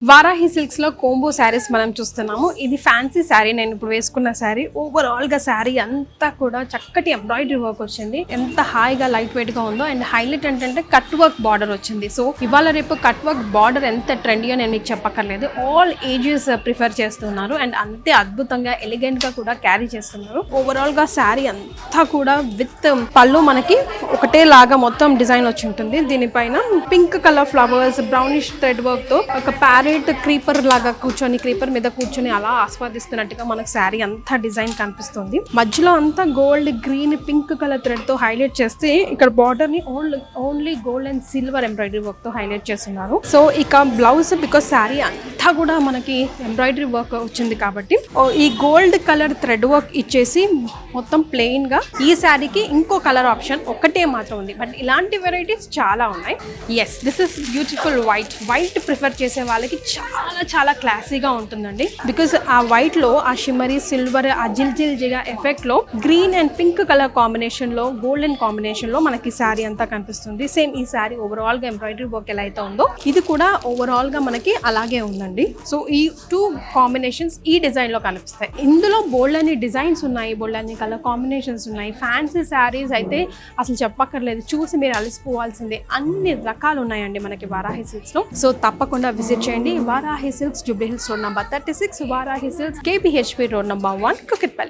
Varahi silks లో combo saris మనం చూస్తున్నాము. ఇది ఫ్యాన్సీ శారీ, నేను ఇప్పుడు వేసుకున్న శారీ. ఓవరాల్ గా శారీ అంతా కూడా చక్కటి ఎంబ్రాయిడరీ వర్క్ వచ్చింది. ఎంత హాయిగా లైట్ వెయిట్ గా ఉందో. అండ్ హైలైట్ ఏంటంటే కట్ వర్క్ బార్డర్ వచ్చింది. సో ఇవాళ రేపు కట్ వర్క్ బార్డర్ ఎంత ట్రెండీయో నేను మీకు చెప్పక్కర్లేదు. ఆల్ ఏజెస్ ప్రిఫర్ చేస్తున్నారు అండ్ అంతే అద్భుతంగా ఎలిగెంట్ గా కూడా క్యారీ చేస్తున్నారు. ఓవరాల్ గా శారీ అంతా కూడా విత్ పళ్ళు మనకి ఒకటే లాగా మొత్తం డిజైన్ వచ్చి ఉంటుంది. దీనిపైన pink colour flowers, brownish thread work తో ఒక ప్యారెట్ క్రీపర్ లాగా కూర్చొని, క్రీపర్ మీద కూర్చొని అలా ఆస్వాదిస్తున్నట్టుగా మనకు శారీ అంతా డిజైన్ కనిపిస్తుంది. మధ్యలో అంతా gold, green, pink colour thread తో హైలైట్ చేస్తే ఇక్కడ బార్డర్ ని only gold and silver embroidery work తో హైలైట్ చేస్తున్నారు. సో ఇక బ్లౌజ్, బికాస్ శారీ అంతా కూడా మనకి ఎంబ్రాయిడరీ వర్క్ వచ్చింది కాబట్టి ఈ గోల్డ్ కలర్ థ్రెడ్ వర్క్ ఇచ్చేసి మొత్తం ప్లెయిన్ గా ఈ శారీకి ఇంకో కలర్ ఆప్షన్ ఒకటే మాత్రం ఉంది. బట్ ఇలాంటి వెరైటీస్ చాలా ఉన్నాయి. Yes, this is beautiful white prefer చేసే వాళ్ళకి చాలా చాలా క్లాసీగా ఉంటుందండి. బికాస్ ఆ వైట్ లో ఆ షిమ్మరీ సిల్వర్, ఆ జిల్జిల్జిగా ఎఫెక్ట్ లో green and pink colour combination లో, గోల్డెన్ కాంబినేషన్ లో మనకి శారీ అంతా కనిపిస్తుంది. సేమ్ ఈ శారీ ఓవరాల్ గా ఎంబ్రాయిడరీ వర్క్ ఎలా అయితే ఉందో ఇది కూడా ఓవరాల్ గా మనకి అలాగే ఉందండి. సో ఈ టూ కాంబినేషన్స్ ఈ డిజైన్ లో కనిపిస్తాయి. ఇందులో బోల్డ్ అని డిజైన్స్ ఉన్నాయి, బోల్డ్ అని కలర్ కాంబినేషన్స్ ఉన్నాయి. ఫ్యాన్సీ శారీస్ అయితే అసలు చెప్పక్కర్లేదు, చూసి మీరు అలసిపోవాల్సిందే. అన్ని రకాలు ఉన్నాయండి మనకి వారాహి సిల్క్స్ లో. సో తప్పకుండా విజిట్ చేయండి. Varahi silks, Jubilee hills road number 36, Varahi silks, KPHP road number 1, Kukatpally.